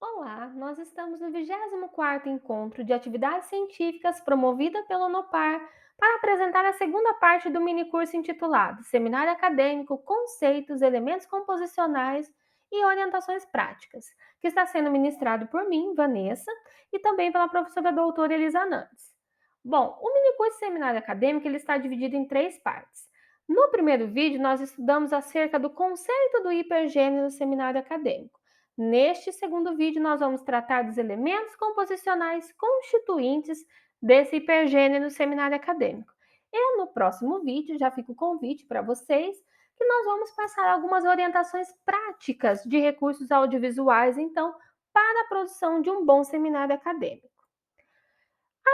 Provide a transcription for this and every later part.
Olá, nós estamos no 24º Encontro de Atividades Científicas promovida pelo Unopar para apresentar a segunda parte do minicurso intitulado Seminário Acadêmico, Conceitos, Elementos Composicionais e Orientações Práticas, que está sendo ministrado por mim, Vanessa, e também pela professora doutora Elisa Nantes. Bom, o minicurso Seminário Acadêmico ele está dividido em três partes. No primeiro vídeo, nós estudamos acerca do conceito do hipergênero seminário acadêmico. Neste segundo vídeo, nós vamos tratar dos elementos composicionais constituintes desse hipergênero seminário acadêmico. E no próximo vídeo, já fica o convite para vocês, que nós vamos passar algumas orientações práticas de recursos audiovisuais, então, para a produção de um bom seminário acadêmico.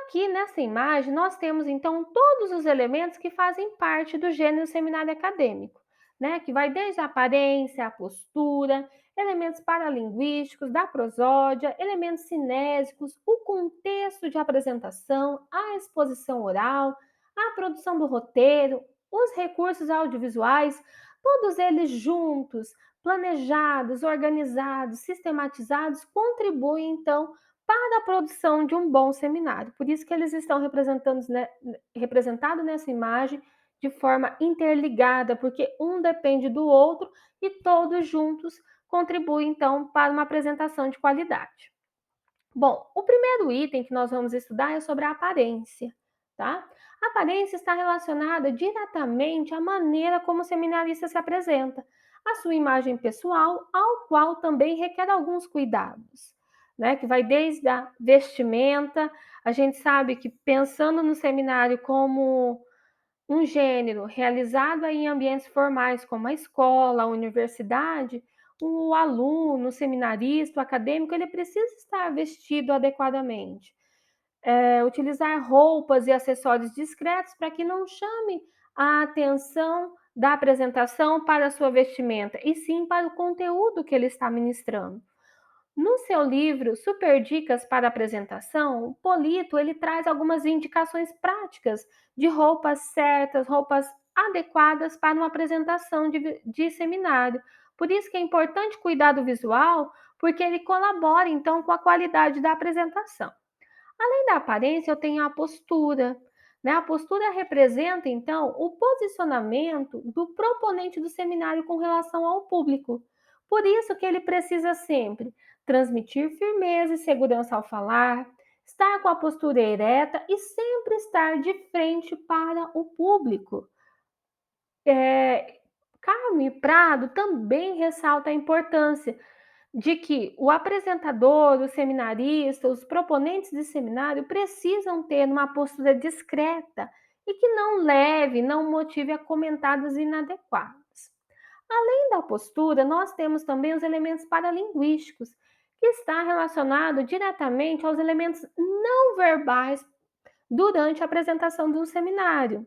Aqui nessa imagem, nós temos então todos os elementos que fazem parte do gênero seminário acadêmico, né? Que vai desde a aparência, a postura, elementos paralinguísticos, da prosódia, elementos cinésicos, o contexto de apresentação, a exposição oral, a produção do roteiro, os recursos audiovisuais, todos eles juntos, planejados, organizados, sistematizados, contribuem então para a produção de um bom seminário. Por isso que eles estão representados nessa imagem de forma interligada, porque um depende do outro e todos juntos contribuem, então, para uma apresentação de qualidade. Bom, o primeiro item que nós vamos estudar é sobre a aparência, tá? A aparência está relacionada diretamente à maneira como o seminarista se apresenta, a sua imagem pessoal, ao qual também requer alguns cuidados, né? Que vai desde a vestimenta, a gente sabe que pensando no seminário como um gênero realizado em ambientes formais, como a escola, a universidade, o aluno, o seminarista, o acadêmico, ele precisa estar vestido adequadamente. Utilizar roupas e acessórios discretos para que não chame a atenção da apresentação para a sua vestimenta, e sim para o conteúdo que ele está ministrando. No seu livro Super Dicas para Apresentação, o Polito ele traz algumas indicações práticas de roupas certas, roupas adequadas para uma apresentação de seminário. Por isso que é importante cuidar do visual, porque ele colabora então com a qualidade da apresentação. Além da aparência, eu tenho a postura. Né? A postura representa, então, o posicionamento do proponente do seminário com relação ao público. Por isso que ele precisa sempre transmitir firmeza e segurança ao falar, estar com a postura ereta e sempre estar de frente para o público. Carme Prado também ressalta a importância de que o apresentador, o seminarista, os proponentes de seminário precisam ter uma postura discreta e que não leve, não motive a comentários inadequados. Além da postura, nós temos também os elementos paralinguísticos, que está relacionado diretamente aos elementos não verbais durante a apresentação de um seminário,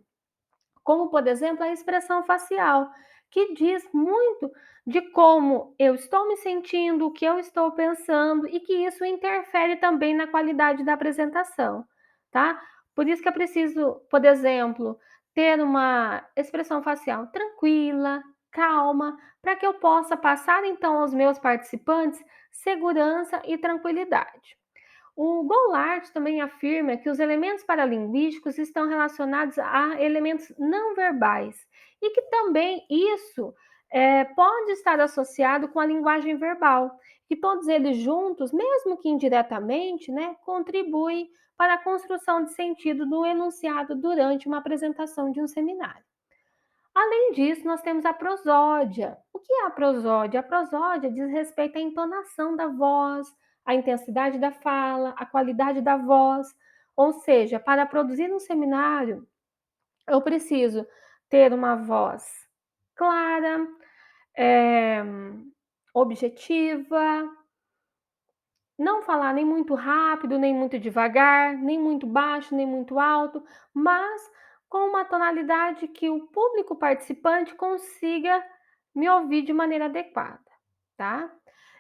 como, por exemplo, a expressão facial, que diz muito de como eu estou me sentindo, o que eu estou pensando e que isso interfere também na qualidade da apresentação, tá? Por isso que é preciso, por exemplo, ter uma expressão facial tranquila, calma, para que eu possa passar então aos meus participantes segurança e tranquilidade. O Goulart também afirma que os elementos paralinguísticos estão relacionados a elementos não verbais e que também isso pode estar associado com a linguagem verbal, que todos eles juntos, mesmo que indiretamente, né, contribuem para a construção de sentido do enunciado durante uma apresentação de um seminário. Além disso, nós temos a prosódia. O que é a prosódia? A prosódia diz respeito à entonação da voz, à intensidade da fala, à qualidade da voz. Ou seja, para produzir um seminário, eu preciso ter uma voz clara, é, objetiva, não falar nem muito rápido, nem muito devagar, nem muito baixo, nem muito alto, mas com uma tonalidade que o público participante consiga me ouvir de maneira adequada, tá?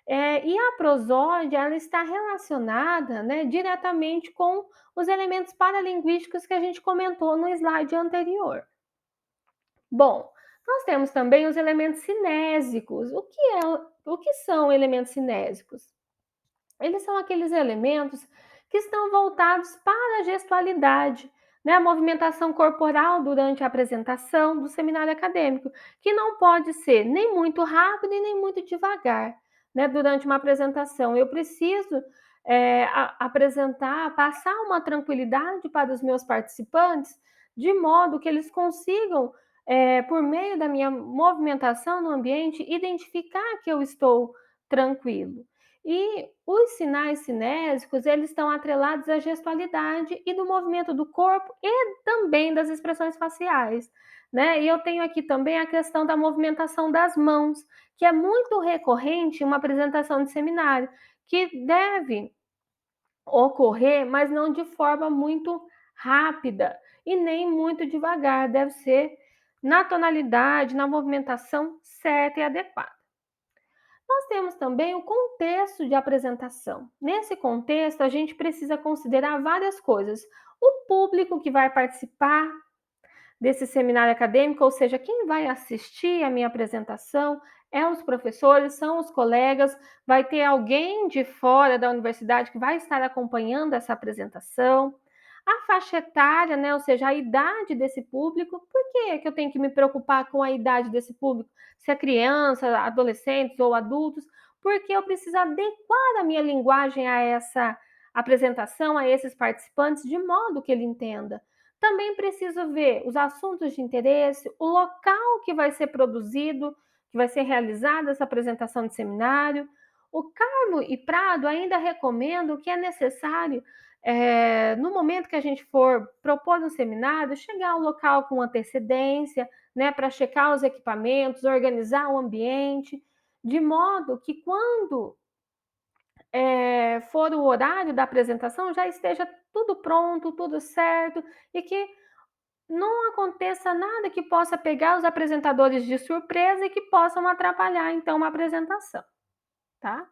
E a prosódia, ela está relacionada, né, diretamente com os elementos paralinguísticos que a gente comentou no slide anterior. Bom, nós temos também os elementos cinésicos. O que são elementos cinésicos? Eles são aqueles elementos que estão voltados para a gestualidade, né, a movimentação corporal durante a apresentação do seminário acadêmico, que não pode ser nem muito rápido e nem muito devagar, né, durante uma apresentação. Eu preciso apresentar, passar uma tranquilidade para os meus participantes, de modo que eles consigam, por meio da minha movimentação no ambiente, identificar que eu estou tranquilo. E os sinais cinésicos, eles estão atrelados à gestualidade e do movimento do corpo e também das expressões faciais, né? E eu tenho aqui também a questão da movimentação das mãos, que é muito recorrente em uma apresentação de seminário, que deve ocorrer, mas não de forma muito rápida e nem muito devagar, deve ser na tonalidade, na movimentação certa e adequada. Nós temos também o contexto de apresentação. Nesse contexto, a gente precisa considerar várias coisas. O público que vai participar desse seminário acadêmico, ou seja, quem vai assistir a minha apresentação, é os professores, são os colegas, vai ter alguém de fora da universidade que vai estar acompanhando essa apresentação. A faixa etária, né, ou seja, a idade desse público. Por que eu tenho que me preocupar com a idade desse público? Se é criança, adolescentes ou adultos? Porque eu preciso adequar a minha linguagem a essa apresentação, a esses participantes, de modo que ele entenda. Também preciso ver os assuntos de interesse, o local que vai ser produzido, que vai ser realizada essa apresentação de seminário. O Carmo e Prado ainda recomendam que é necessário, no momento que a gente for propor um seminário, chegar ao local com antecedência, né, para checar os equipamentos, organizar o ambiente, de modo que quando for o horário da apresentação já esteja tudo pronto, tudo certo e que não aconteça nada que possa pegar os apresentadores de surpresa e que possam atrapalhar então a apresentação, tá?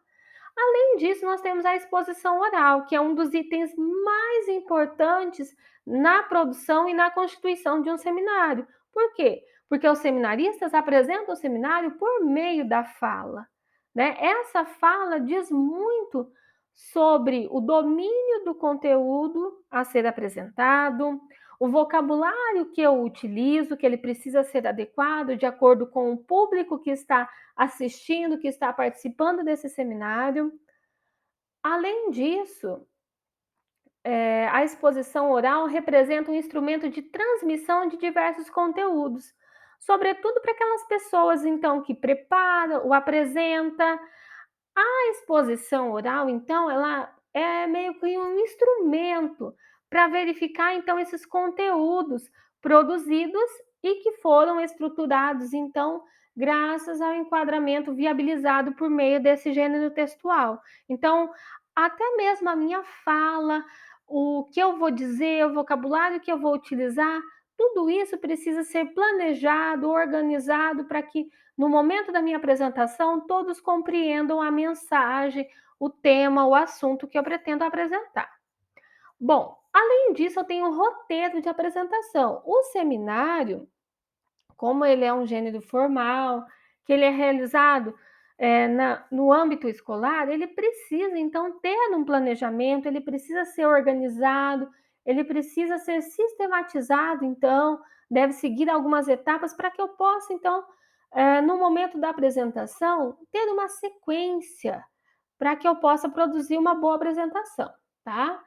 Além disso, nós temos a exposição oral, que é um dos itens mais importantes na produção e na constituição de um seminário. Por quê? Porque os seminaristas apresentam o seminário por meio da fala, né? Essa fala diz muito sobre o domínio do conteúdo a ser apresentado, o vocabulário que eu utilizo, que ele precisa ser adequado de acordo com o público que está assistindo, que está participando desse seminário. Além disso, a exposição oral representa um instrumento de transmissão de diversos conteúdos, sobretudo para aquelas pessoas então que prepara, o apresenta. A exposição oral, então, ela é meio que um instrumento para verificar então esses conteúdos produzidos e que foram estruturados então graças ao enquadramento viabilizado por meio desse gênero textual. Então, até mesmo a minha fala, o que eu vou dizer, o vocabulário que eu vou utilizar, tudo isso precisa ser planejado, organizado para que no momento da minha apresentação todos compreendam a mensagem, o tema, o assunto que eu pretendo apresentar. Bom, além disso, eu tenho um roteiro de apresentação. O seminário, como ele é um gênero formal, que ele é realizado no âmbito escolar, ele precisa então ter um planejamento, ele precisa ser organizado, ele precisa ser sistematizado, então deve seguir algumas etapas para que eu possa então, no momento da apresentação, ter uma sequência para que eu possa produzir uma boa apresentação, tá?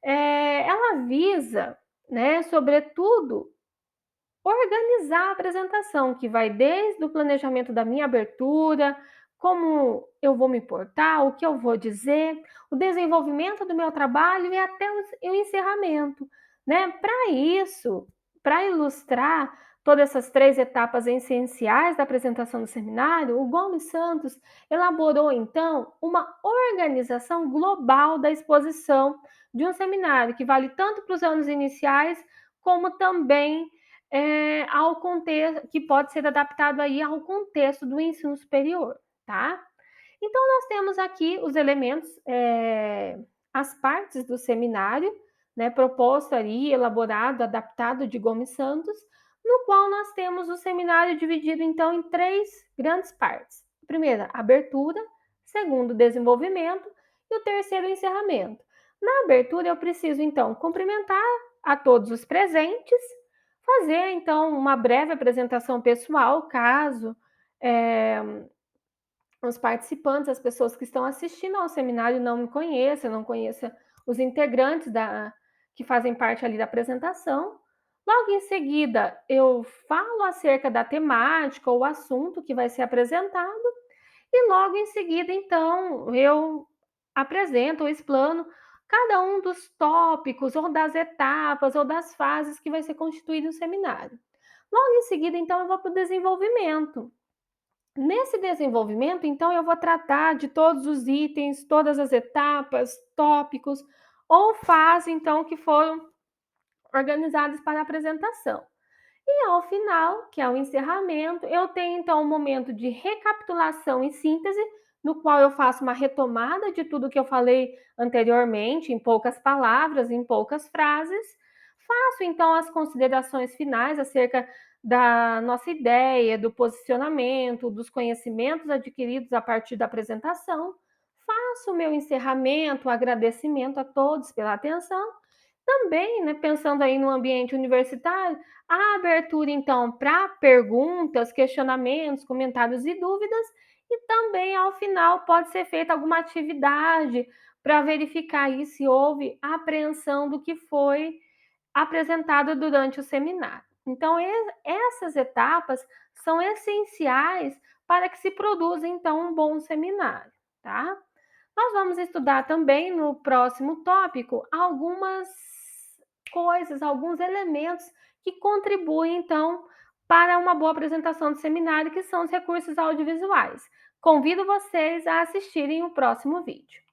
Ela visa, né, sobretudo, organizar a apresentação, que vai desde o planejamento da minha abertura, como eu vou me portar, o que eu vou dizer, o desenvolvimento do meu trabalho e até o encerramento, né? Para isso, para ilustrar todas essas três etapas essenciais da apresentação do seminário, o Gomes Santos elaborou então uma organização global da exposição de um seminário que vale tanto para os anos iniciais como também ao contexto, que pode ser adaptado aí ao contexto do ensino superior, tá? Então, nós temos aqui os elementos, as partes do seminário, né, proposto ali, elaborado, adaptado de Gomes Santos, no qual nós temos o seminário dividido, então, em três grandes partes. Primeira, abertura. Segundo, desenvolvimento. E o terceiro, o encerramento. Na abertura, eu preciso, então, cumprimentar a todos os presentes, fazer, então, uma breve apresentação pessoal, caso os participantes, as pessoas que estão assistindo ao seminário não me conheçam, não conheça os integrantes que fazem parte ali da apresentação. Logo em seguida, eu falo acerca da temática ou assunto que vai ser apresentado e logo em seguida, então, eu apresento ou explano cada um dos tópicos ou das etapas ou das fases que vai ser constituído o seminário. Logo em seguida, então, eu vou para o desenvolvimento. Nesse desenvolvimento, então, eu vou tratar de todos os itens, todas as etapas, tópicos ou fases, então, que foram organizadas para a apresentação. E ao final, que é o encerramento, eu tenho então um momento de recapitulação e síntese, no qual eu faço uma retomada de tudo que eu falei anteriormente, em poucas palavras, em poucas frases. Faço então as considerações finais acerca da nossa ideia, do posicionamento, dos conhecimentos adquiridos a partir da apresentação. Faço o meu encerramento, o agradecimento a todos pela atenção também, né, pensando aí no ambiente universitário, a abertura então para perguntas, questionamentos, comentários e dúvidas, e também ao final pode ser feita alguma atividade para verificar aí se houve apreensão do que foi apresentado durante o seminário. Então, essas etapas são essenciais para que se produza então um bom seminário, tá? Nós vamos estudar também no próximo tópico algumas coisas, alguns elementos que contribuem, então, para uma boa apresentação do seminário, que são os recursos audiovisuais. Convido vocês a assistirem o próximo vídeo.